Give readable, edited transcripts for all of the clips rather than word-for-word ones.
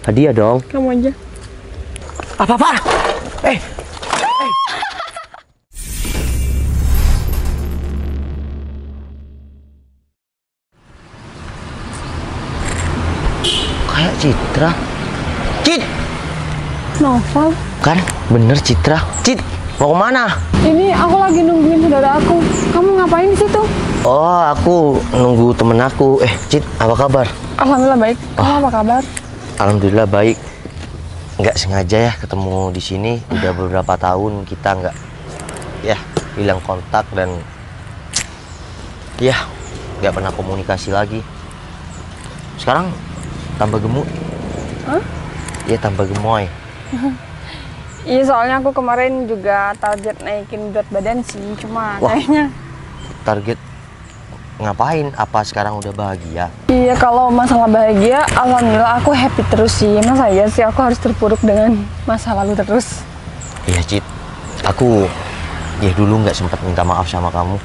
Hadiah dong. Kamu aja. Apa-apa? Eh. Kayak Citra. Cit. Novel. Kan bener Citra. Cit, mau kemana? Ini aku lagi nungguin saudara aku. Kamu ngapain di situ? Oh, aku nunggu temen aku. Cit, apa kabar? Alhamdulillah baik. Kamu apa kabar? Alhamdulillah baik. Nggak sengaja ya ketemu di sini. Udah beberapa tahun kita nggak hilang kontak dan nggak pernah komunikasi lagi. Sekarang tambah gemuk. Hah? Iya, tambah gemoy. Iya, soalnya aku kemarin juga target naikin berat badan sih, cuma kayaknya. Target ngapain? Apa sekarang udah bahagia? Iya, kalau masalah bahagia, alhamdulillah aku happy terus sih. Masa iya sih aku harus terpuruk dengan masa lalu terus? Iya, Cit. Aku dulu nggak sempat minta maaf sama kamu.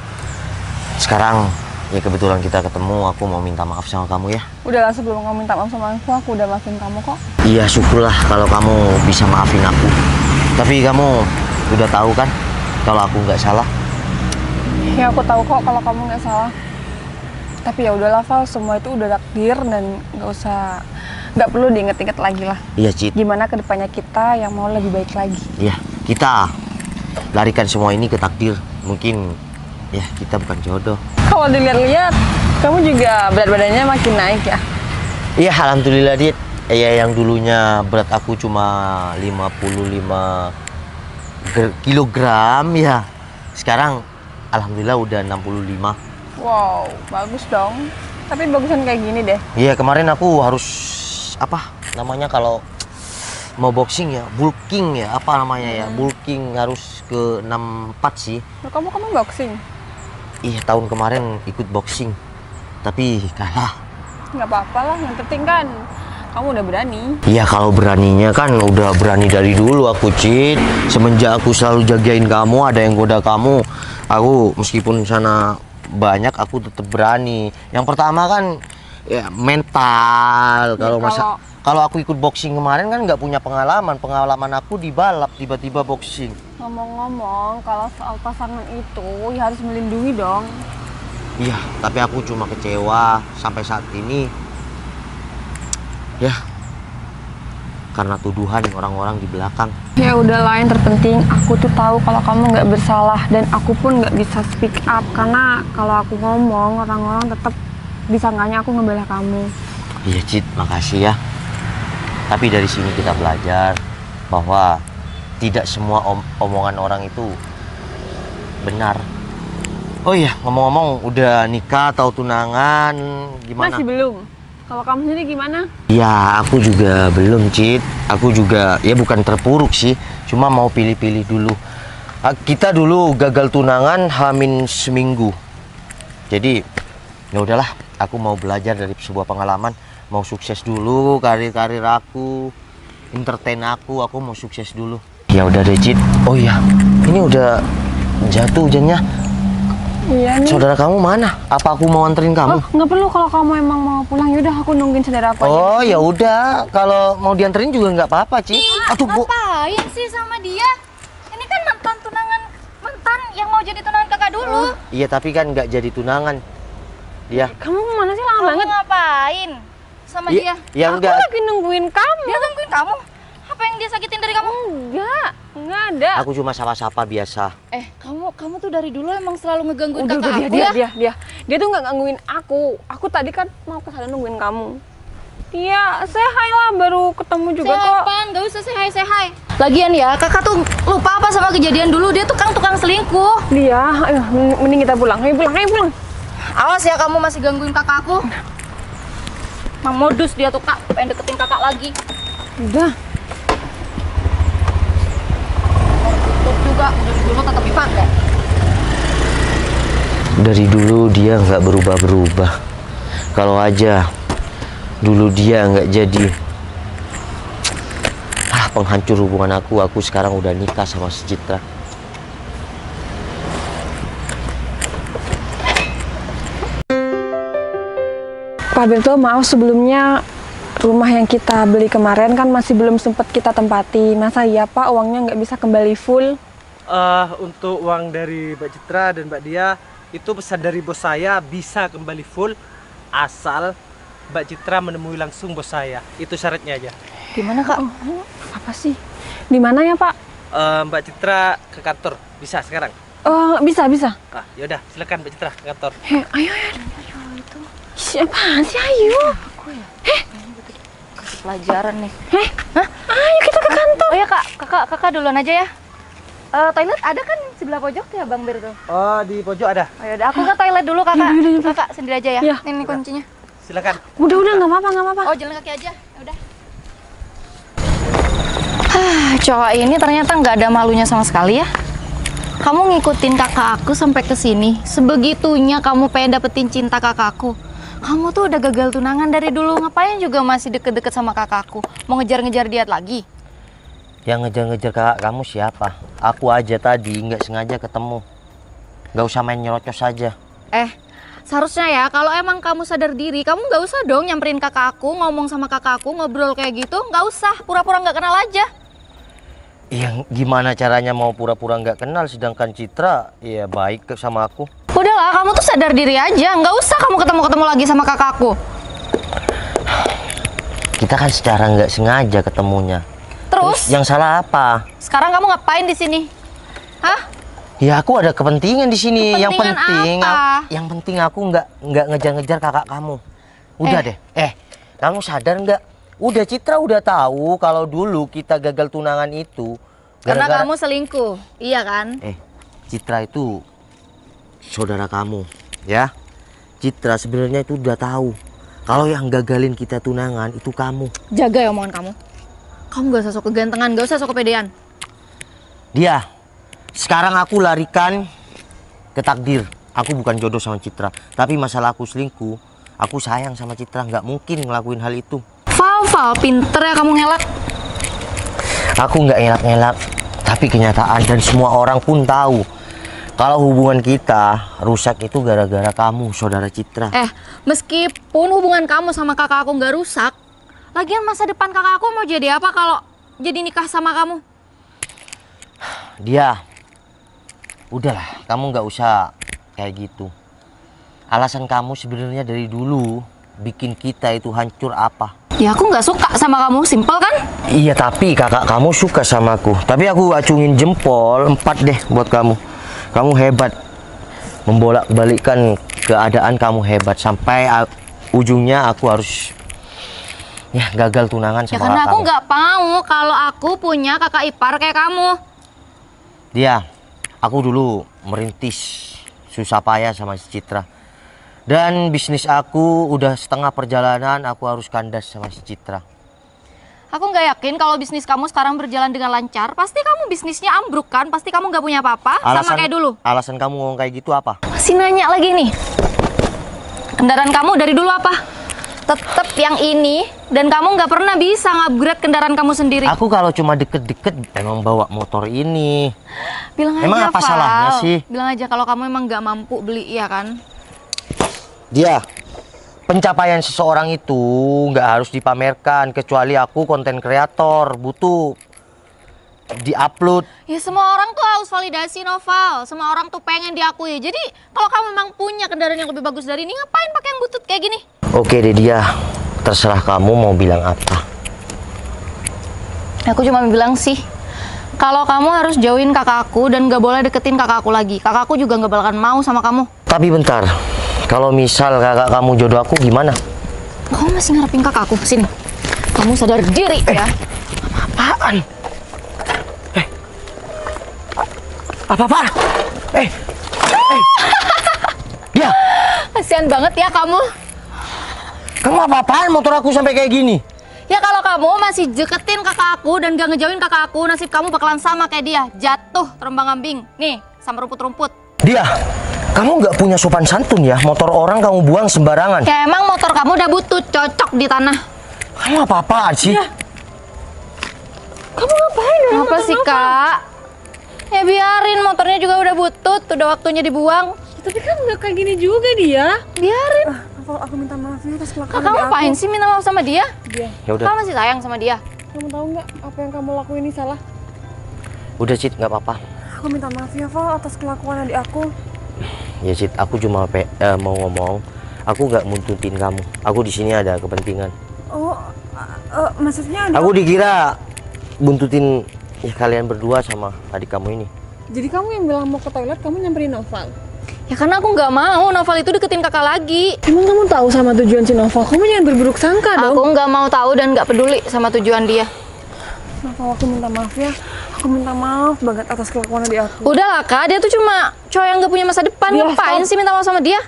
Sekarang kebetulan kita ketemu, aku mau minta maaf sama kamu ya. Udahlah, sebelum kamu minta maaf sama aku udah maafin kamu kok. Iya, syukurlah kalau kamu bisa maafin aku. Tapi kamu udah tahu kan kalau aku nggak salah? Ya, aku tahu kok kalau kamu nggak salah. Tapi ya udahlah, Val, semua itu udah takdir dan nggak perlu diinget-inget lagi lah. Iya, Cit. Gimana kedepannya kita yang mau lebih baik lagi. Iya, kita larikan semua ini ke takdir. Mungkin kita bukan jodoh. Kalau dilihat-lihat, kamu juga berat badannya makin naik ya? Iya, alhamdulillah, Dit. Yang dulunya berat aku cuma 55 kilogram ya. Sekarang alhamdulillah udah 65. Wow, bagus dong. Tapi bagusan kayak gini deh. Iya, kemarin aku harus kalau mau boxing bulking bulking harus ke 64 sih. Kamu boxing? Iya, tahun kemarin ikut boxing tapi kalah. Nggak apa-apa lah, yang penting kan kamu udah berani. Iya, kalau beraninya kan udah berani dari dulu aku, Cit. Semenjak aku selalu jagain kamu, ada yang goda kamu, aku meskipun sana banyak aku tetap berani. Yang pertama kan mental. Kalau aku ikut boxing kemarin kan nggak punya pengalaman aku di balap tiba-tiba boxing. Ngomong-ngomong, kalau soal pasangan itu ya harus melindungi dong. Iya, tapi aku cuma kecewa sampai saat ini karena tuduhan orang-orang di belakang. Ya udahlah, yang terpenting aku tuh tahu kalau kamu nggak bersalah dan aku pun nggak bisa speak up karena kalau aku ngomong orang-orang tetap disangkanya aku ngebela kamu. Iya, Cit, makasih ya. Tapi dari sini kita belajar bahwa tidak semua omongan orang itu benar. Oh iya, ngomong-ngomong, udah nikah atau tunangan gimana? Masih belum. Kalau kamu sendiri gimana? Ya, aku juga belum, Cit. Aku juga bukan terpuruk sih, cuma mau pilih-pilih dulu. Kita dulu gagal tunangan hamin seminggu. Jadi ya udahlah, aku mau belajar dari sebuah pengalaman, mau sukses dulu karir aku, entertain aku mau sukses dulu. Ya udah deh, Cit. Oh iya, ini udah jatuh hujannya. Iya nih. Saudara kamu mana? Apa aku mau anterin kamu? Oh, nggak perlu, kalau kamu emang mau pulang yaudah aku nungguin saudara aku aja. Oh ya udah, kalau mau dianterin juga nggak apa-apa, Cit. Aduh, Bu. Ngapain sih sama dia? Ini kan mantan yang mau jadi tunangan kakak dulu. Iya, tapi kan nggak jadi tunangan. Dia. Kamu mana sih, lama banget? Ngapain sama dia? Ya Aku enggak. lagi nungguin kamu. Dia nungguin kamu? Apa yang dia sakitin dari kamu? Enggak ada. Aku cuma sapa-sapa biasa. Kamu tuh dari dulu emang selalu ngegangguin Udah, kakak aku ya? Dia tuh nggak gangguin aku. Aku tadi kan mau ke sana nungguin kamu. Iya, say hi lah, baru ketemu juga Say hi kok. apaan? Gak usah say hi. Lagian ya, kakak tuh lupa apa sama kejadian dulu. Dia tuh kan tukang selingkuh. Dia, ayo mending kita pulang. Ayo pulang. Awas ya, kamu masih gangguin kakak aku. Mang modus dia tuh, Kak. Pengen deketin kakak lagi. Udah. Tutup juga, dari dulu tetap dipakai. Dari dulu dia nggak berubah-berubah. Kalau aja dulu dia nggak jadi penghancur hubungan aku sekarang udah nikah sama si Citra. Pak Berto, maaf sebelumnya Rumah yang kita beli kemarin kan masih belum sempat kita tempati. Masa iya Pak uangnya nggak bisa kembali full? Untuk uang dari Mbak Citra dan Mbak Dia itu pesan dari bos saya bisa kembali full asal Mbak Citra menemui langsung bos saya. Itu syaratnya aja. Gimana Kak? Apa sih? Di mana ya Pak? Mbak Citra ke kantor bisa sekarang? Oh bisa. Yaudah silakan Mbak Citra ke kantor. Ayo. Siapa sih ayo? Kasih pelajaran nih. Ayo kita ke kantor. Oh ya Kak, kakak duluan aja ya. Toilet ada kan sebelah pojok ya Bang Bir tuh? Oh di pojok ada? Oh yaudah, aku ke toilet dulu kakak. Yaudah. Kakak sendiri aja ya. Iya. Ini kuncinya. Silakan. Udah nggak apa-apa. Oh jalan kaki aja. Udah. Cowok ini ternyata nggak ada malunya sama sekali ya. Kamu ngikutin kakak aku sampai ke sini. Sebegitunya kamu pengen dapetin cinta kakakku. Kamu tuh udah gagal tunangan dari dulu. Ngapain juga masih deket-deket sama kakakku? Mau ngejar-ngejar dia lagi? Yang ngejar-ngejar kakak kamu siapa? Aku aja tadi nggak sengaja ketemu. Nggak usah main nyerocos saja. Seharusnya ya kalau emang kamu sadar diri, kamu nggak usah dong nyamperin kakak aku, ngomong sama kakak aku, ngobrol kayak gitu. Nggak usah, pura-pura nggak kenal aja. Yang gimana caranya mau pura-pura nggak kenal sedangkan Citra ya baik sama aku. Udahlah, kamu tuh sadar diri aja. Nggak usah kamu ketemu-ketemu lagi sama kakakku. Kita kan secara nggak sengaja ketemunya. Terus yang salah apa? sekarang kamu ngapain di sini? Hah? Ya aku ada kepentingan di sini. Kepentingan Yang penting aku nggak ngejar-ngejar kakak kamu. Udah deh. Kamu sadar nggak? Udah Citra udah tahu kalau dulu kita gagal tunangan itu Karena gara-gara kamu selingkuh, iya kan? Citra itu saudara kamu, ya. Citra sebenarnya itu udah tahu kalau yang gagalin kita tunangan itu kamu. Jaga ya omongan kamu. Kamu gak usah sok kegantengan, gak usah sok kepedean. Dia, sekarang aku larikan ke takdir. Aku bukan jodoh sama Citra, tapi masalah aku selingkuh, aku sayang sama Citra, nggak mungkin ngelakuin hal itu. Val, pinter ya kamu ngelak. Aku nggak ngelak-ngelak, tapi kenyataan dan semua orang pun tahu kalau hubungan kita rusak itu gara-gara kamu, saudara Citra. Meskipun hubungan kamu sama kakak aku nggak rusak, lagian masa depan kakak aku mau jadi apa kalau jadi nikah sama kamu? Dia, udahlah, kamu nggak usah kayak gitu. Alasan kamu sebenarnya dari dulu bikin kita itu hancur apa? Ya aku nggak suka sama kamu, simpel kan? Iya, tapi kakak kamu suka sama aku. Tapi aku acungin jempol 4 deh buat kamu. Kamu hebat, membolak-balikkan keadaan kamu hebat sampai ujungnya aku harus gagal tunangan sama karena kakak aku kamu. nggak mau kalau aku punya kakak ipar kayak kamu. Dia, aku dulu merintis susah payah sama si Citra. Dan bisnis aku udah setengah perjalanan, aku harus kandas sama si Citra. Aku nggak yakin kalau bisnis kamu sekarang berjalan dengan lancar. Pasti kamu bisnisnya ambruk kan? Pasti kamu nggak punya apa-apa sama kayak dulu. Alasan kamu ngomong kayak gitu apa? Masih nanya lagi nih. Kendaraan kamu dari dulu apa? Tetap yang ini. Dan kamu nggak pernah bisa ngupgrade kendaraan kamu sendiri. Aku kalau cuma deket-deket emang bawa motor ini. Bilang Emang aja, apa Val. salahnya sih? Bilang aja kalau kamu emang nggak mampu beli, ya kan? Dia, pencapaian seseorang itu nggak harus dipamerkan, kecuali aku konten kreator, butuh diupload. Ya semua orang tuh harus validasi, Noval. Semua orang tuh pengen diakui. Jadi kalau kamu memang punya kendaraan yang lebih bagus dari ini, ngapain pakai yang butut kayak gini? Oke deh dia, terserah kamu mau bilang apa. Aku cuma bilang sih, kalau kamu harus jauhin kakakku dan gak boleh deketin kakakku lagi. Kakakku juga gak bakalan mau sama kamu. Tapi bentar, kalau misal kakak kamu jodoh aku gimana? Kamu masih ngarepin kakakku? Sini. Kamu sadar diri ya. Apaan? Apa-apaan? Dia, Kasian banget ya kamu. kamu apa-apaan motor aku sampai kayak gini? Ya kalau kamu masih deketin kakak aku dan gak ngejauhin kakak aku, nasib kamu bakalan sama kayak dia. Jatuh terombang-ambing. Nih, sama rumput-rumput. Dia, kamu nggak punya sopan santun ya? Motor orang kamu buang sembarangan. Ya emang motor kamu udah butut, cocok di tanah. Kamu apa-apaan sih? Kamu ngapain? Apa sih, Kak? Ya biarin, motornya juga udah butut, udah waktunya dibuang. Tapi kan nggak kayak gini juga dia. Biarin. Val, aku minta maaf ya atas kelakuan Kakak ngapain sih minta maaf sama dia? Dia. Ya udah, Kakak masih sayang sama dia? Kamu tahu nggak apa yang kamu lakuin ini salah? udah Cid, nggak apa-apa. Aku minta maaf ya Val atas kelakuan adik aku. Ya Cid, aku cuma mau ngomong, aku nggak muntutin kamu. Aku di sini ada kepentingan. Oh, maksudnya adik Aku dikira buntutin ya kalian berdua sama adik kamu ini. Jadi kamu yang bilang mau ke toilet, kamu nyamperin Noval? Ya karena aku nggak mau Noval itu deketin kakak lagi. Emang kamu tahu sama tujuan si Noval? Kamu jangan berburuk sangka dong. Aku nggak mau tahu dan nggak peduli sama tujuan dia. Noval, aku minta maaf ya. Aku minta maaf banget atas kelakuan adik aku. Udahlah kak, dia tuh cuma cowok yang nggak punya masa depan. Dia Ngapain stop. sih minta maaf sama dia?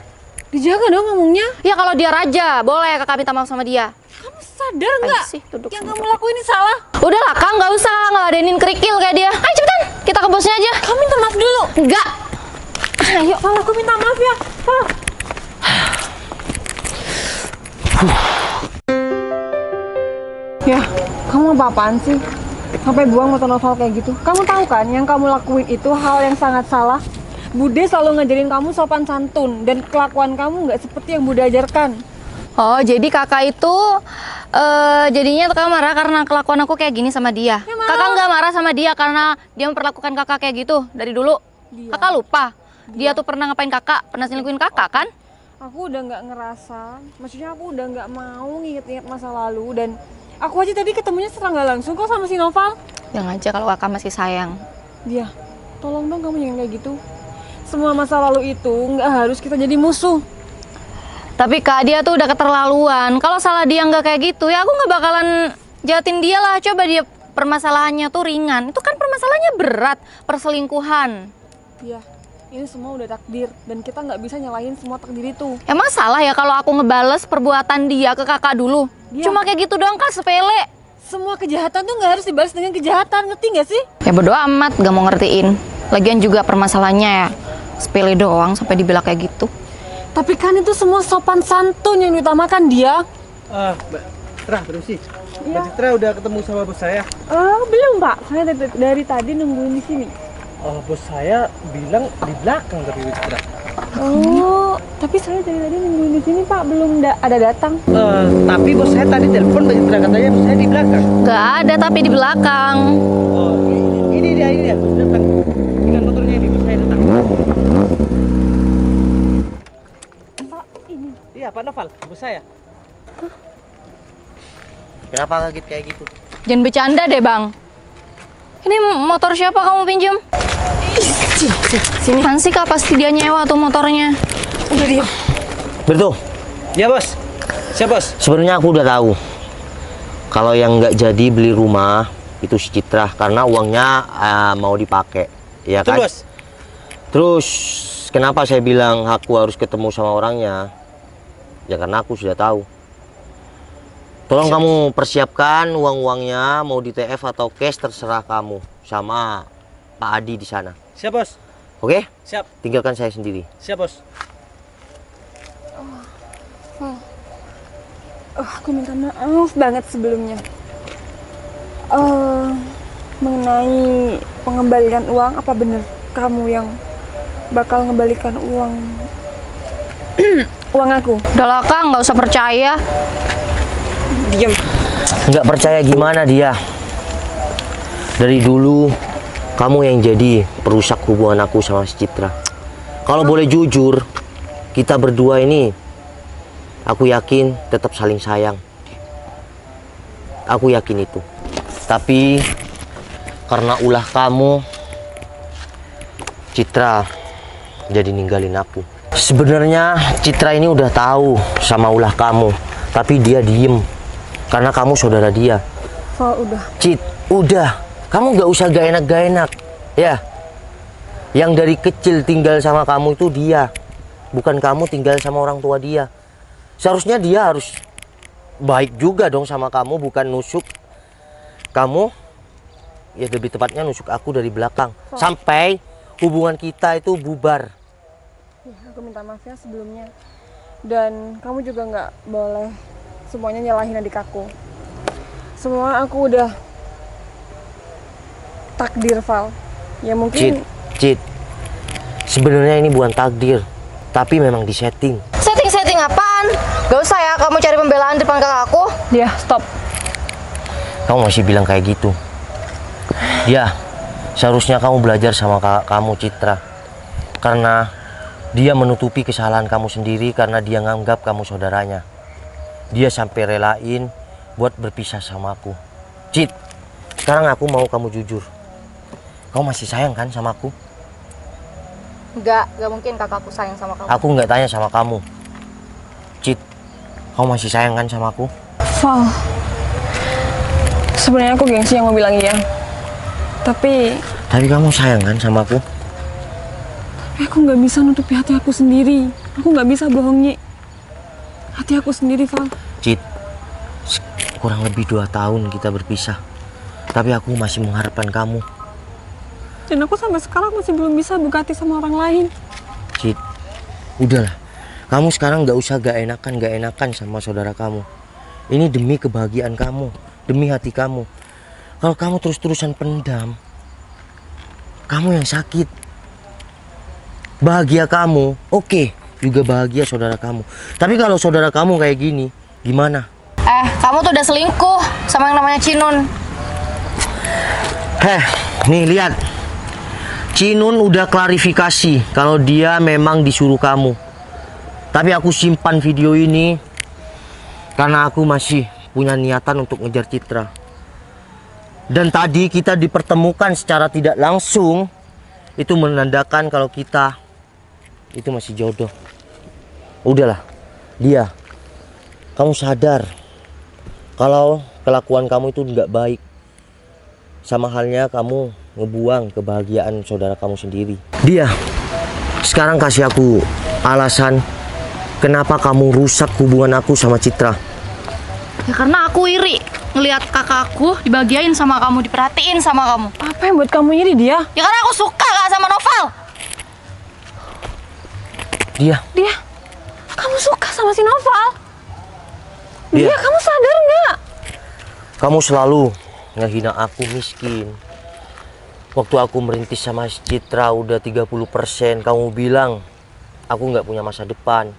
Dijaga dong ngomongnya. Ya kalau dia raja, boleh kakak minta maaf sama dia. Kamu sadar nggak? sih, duduk Yang sama kamu lakuin ini salah. Udahlah kak, nggak usah ngeladenin kerikil kayak dia. Ayo cepetan, kita ke bosnya aja. Kamu minta maaf dulu. Enggak. Ayo, Val, aku minta maaf ya. Val. Ya, kamu apa-apaan sih? Sampai buang motor Noval kayak gitu. Kamu tahu kan yang kamu lakuin itu hal yang sangat salah. Bude selalu ngajarin kamu sopan santun dan kelakuan kamu nggak seperti yang Bude ajarkan. Oh, jadi kakak itu jadinya kakak marah karena kelakuan aku kayak gini sama dia. Ya, marah. Kakak nggak marah sama dia karena dia memperlakukan kakak kayak gitu dari dulu. Dia. Kakak lupa. Dia tuh pernah ngapain kakak? Pernah selingkuhin kakak kan? Aku udah nggak ngerasa, maksudnya aku udah nggak mau nginget-inget masa lalu dan aku aja tadi ketemunya secara nggak langsung kok sama si Noval. Yang aja kalau kakak masih sayang. Dia, tolong dong kamu jangan kayak gitu. Semua masa lalu itu nggak harus kita jadi musuh. Tapi kak, dia tuh udah keterlaluan. Kalau salah dia nggak kayak gitu, ya aku nggak bakalan jahatin dia lah. Coba dia permasalahannya tuh ringan. Itu kan permasalahannya berat, perselingkuhan. Iya, ini semua udah takdir dan kita nggak bisa nyalahin semua takdir itu. Emang salah ya kalau aku ngebales perbuatan dia ke kakak dulu? Iya. Cuma kayak gitu doang kak, sepele. Semua kejahatan tuh nggak harus dibalas dengan kejahatan, ngerti nggak sih? Ya bodo amat, gak mau ngertiin. Lagian juga permasalahannya ya sepele doang sampai dibilang kayak gitu. Tapi kan itu semua sopan santun yang diutamakan dia. Mbak Citra, permisi. Iya. Mbak Citra udah ketemu sama bos saya. Belum Pak, saya dari tadi nungguin di sini. Bos saya bilang di belakang tapi Mbak Citra. Oh, tapi saya dari tadi nungguin di sini Pak, belum ada datang. Tapi bos saya tadi telepon Mbak Citra, katanya bos saya di belakang. Gak ada tapi di belakang. Oh, ini dia, datang. Dengan motornya ini bos saya datang. Pak, ini. Iya, Pak Noval, bos saya. Kenapa kaget kayak gitu? Jangan bercanda deh bang. Ini motor siapa kamu pinjem? Sini kan sih kak, pasti dia nyewa tuh motornya. Udah diam. Bertuh, Ya bos. Siap bos. sebenarnya aku udah tahu kalau yang nggak jadi beli rumah itu si Citra karena uangnya mau dipakai, ya Betul kan? bos. Terus kenapa saya bilang aku harus ketemu sama orangnya? Ya karena aku sudah tahu. Tolong kamu persiapkan uang-uangnya, mau di TF atau cash terserah kamu sama Pak Adi di sana. Siap bos. Oke? Siap. Tinggalkan saya sendiri. Siap bos. Aku minta maaf banget sebelumnya. Mengenai pengembalian uang, apa bener kamu yang bakal ngembalikan uang uang aku? Udah lah kak, nggak usah percaya. Diam. Nggak percaya gimana dia? Dari dulu kamu yang jadi perusak hubungan aku sama si Citra. Kalau boleh jujur, kita berdua ini aku yakin tetap saling sayang. Aku yakin itu. Tapi karena ulah kamu, Citra jadi ninggalin aku. Sebenarnya Citra ini udah tahu sama ulah kamu, tapi dia diem karena kamu saudara dia. Val, udah. Cit, udah. Kamu nggak usah gak enak, ya. Yang dari kecil tinggal sama kamu itu dia, bukan kamu tinggal sama orang tua dia. Seharusnya dia harus baik juga dong sama kamu, bukan nusuk kamu. Ya lebih tepatnya nusuk aku dari belakang, sampai hubungan kita itu bubar. Ya, aku minta maaf ya sebelumnya. Dan kamu juga nggak boleh semuanya nyalahin adik aku. Semua aku udah takdir, Val. Ya mungkin Cit, sebenarnya ini bukan takdir, tapi memang disetting. Setting-setting apaan? Gak usah ya kamu cari pembelaan di depan kakak aku. Dia, stop. Kamu masih bilang kayak gitu. Dia, seharusnya kamu belajar sama kakak kamu Citra. Karena dia menutupi kesalahan kamu sendiri karena dia nganggap kamu saudaranya. Dia sampai relain buat berpisah sama aku. Cit, sekarang aku mau kamu jujur. Kamu masih sayang kan sama aku? Gak mungkin kakakku sayang sama kamu. Aku nggak tanya sama kamu. Cit, kamu masih sayang kan sama aku? Val, sebenarnya aku gengsi yang mau bilang iya. Tapi kamu sayang kan sama aku? aku nggak bisa nutupi hati aku sendiri. Aku nggak bisa bohongi hati aku sendiri, Val. Cit, kurang lebih 2 tahun kita berpisah. Tapi aku masih mengharapkan kamu. Dan aku sampai sekarang masih belum bisa buka hati sama orang lain. Cit, udahlah. Kamu sekarang gak usah gak enakan sama saudara kamu. Ini demi kebahagiaan kamu, demi hati kamu. Kalau kamu terus-terusan pendam, kamu yang sakit. Bahagia kamu, oke, juga bahagia saudara kamu. Tapi kalau saudara kamu kayak gini, gimana? Kamu tuh udah selingkuh sama yang namanya Cinun. Nih lihat. Cinun udah klarifikasi kalau dia memang disuruh kamu. Tapi aku simpan video ini karena aku masih punya niatan untuk ngejar Citra. Dan tadi kita dipertemukan secara tidak langsung. Itu menandakan kalau kita itu masih jodoh. Udahlah, dia. Kamu sadar kalau kelakuan kamu itu nggak baik. Sama halnya kamu ngebuang kebahagiaan saudara kamu sendiri. Dia, sekarang kasih aku alasan kenapa kamu rusak hubungan aku sama Citra. Ya karena aku iri ngelihat kakak aku dibahagiain sama kamu, diperhatiin sama kamu. Apa yang buat kamu iri, dia? Ya karena aku suka Kak sama Noval. Dia, kamu suka sama si Noval? Dia, kamu sadar nggak? Kamu selalu ngehina aku miskin. Waktu aku merintis sama Citra udah 30%, kamu bilang aku nggak punya masa depan.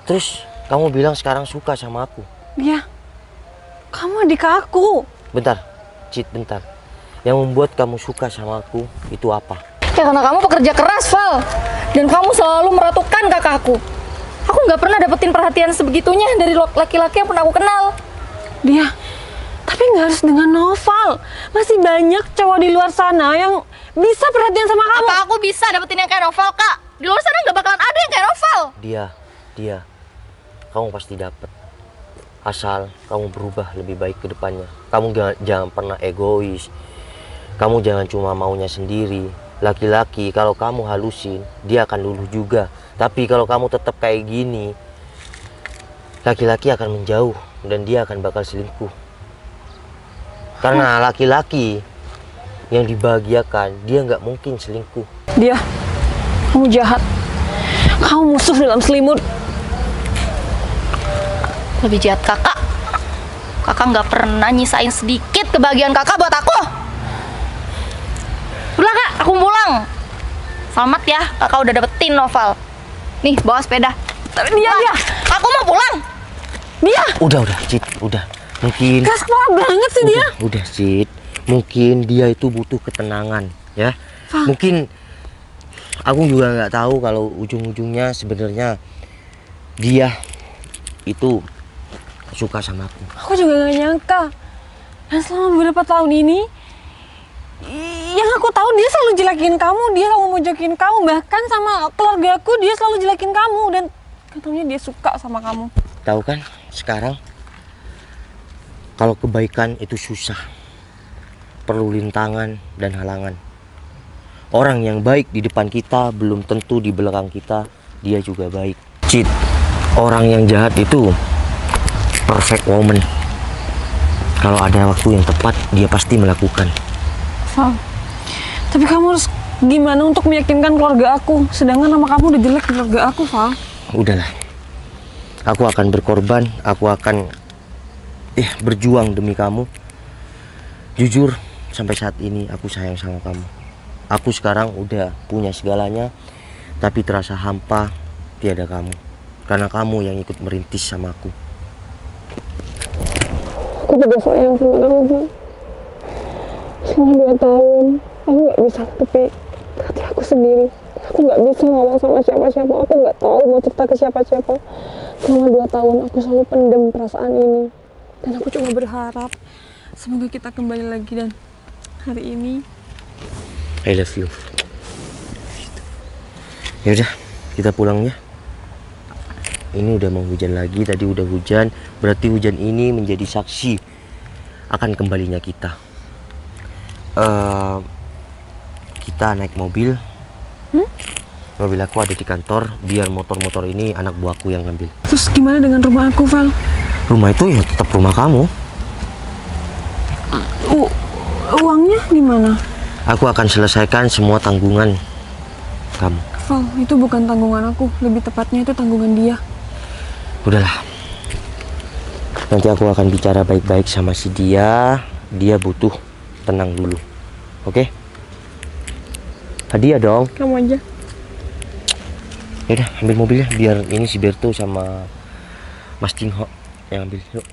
Terus kamu bilang sekarang suka sama aku. Dia, kamu adik aku. Bentar, Cit, bentar. Yang membuat kamu suka sama aku itu apa? Ya karena kamu pekerja keras, Val. Dan kamu selalu meratukan kakakku. Aku nggak pernah dapetin perhatian sebegitunya dari laki-laki yang pernah aku kenal. Dia, tapi nggak harus dengan Noval. Masih banyak cowok di luar sana yang bisa perhatian sama kamu. Apa aku bisa dapetin yang kayak Noval, Kak? Di luar sana nggak bakalan ada yang kayak Noval. Dia, kamu pasti dapet. Asal kamu berubah lebih baik ke depannya. Kamu jangan pernah egois. Kamu jangan cuma maunya sendiri. Laki-laki kalau kamu halusin, dia akan luluh juga. Tapi kalau kamu tetap kayak gini, laki-laki akan menjauh dan dia akan bakal selingkuh. Karena laki-laki yang dibahagiakan, dia nggak mungkin selingkuh. Dia, kamu jahat. Kamu musuh dalam selimut. Lebih jahat kakak. Kakak nggak pernah nyisain sedikit kebahagiaan kakak buat aku. Udah Kak, aku pulang. Selamat ya, kakak udah dapetin Noval. Nih, bawa sepeda. Tapi dia. Aku mau pulang. Dia. Udah, Cit, udah. Mungkin Keras kepala banget sih dia. Udah, Cit. Mungkin dia itu butuh ketenangan, ya. Mungkin aku juga nggak tahu kalau ujung-ujungnya sebenarnya dia itu suka sama aku. Aku juga gak nyangka. Dan selama beberapa tahun ini, yang aku tahu dia selalu jelekin kamu, dia selalu mojokin kamu, bahkan sama keluargaku dia selalu jelekin kamu, dan katanya dia suka sama kamu. Tahu kan, sekarang kalau kebaikan itu susah, perlu rintangan dan halangan. Orang yang baik di depan kita belum tentu di belakang kita dia juga baik. Cit, orang yang jahat itu perfect woman. Kalau ada waktu yang tepat, dia pasti melakukan. Val, tapi kamu harus gimana untuk meyakinkan keluarga aku, sedangkan nama kamu udah jelek di keluarga aku, Val. Udahlah, aku akan berkorban, aku akan berjuang demi kamu. Jujur, sampai saat ini aku sayang sama kamu. Aku sekarang udah punya segalanya, tapi terasa hampa tiada kamu. karena kamu yang ikut merintis sama aku. Aku juga sayang sama kamu, Val. Selama 2 tahun, aku nggak bisa tutupi hati aku sendiri. Aku nggak bisa ngomong sama siapa-siapa. Aku nggak tahu mau cerita ke siapa-siapa. Selama 2 tahun, aku selalu pendem perasaan ini. Dan aku cuma berharap semoga kita kembali lagi, dan hari ini I love you. Ya udah, kita pulang ya. Ini udah mau hujan lagi, tadi udah hujan, berarti hujan ini menjadi saksi akan kembalinya kita. Kita naik mobil. Mobil aku ada di kantor, biar motor-motor ini anak buahku yang ngambil. terus gimana dengan rumah aku, Val? Rumah itu ya tetap rumah kamu. Uangnya gimana? Aku akan selesaikan semua tanggungan kamu. Val, itu bukan tanggungan aku, lebih tepatnya itu tanggungan dia. Udahlah. Nanti aku akan bicara baik-baik sama si dia. Dia butuh tenang dulu. Oke? Hadiah dong. Kamu aja. Ya udah, ambil mobilnya biar ini si Berto sama Mas Tingho yang ambil. Yuk.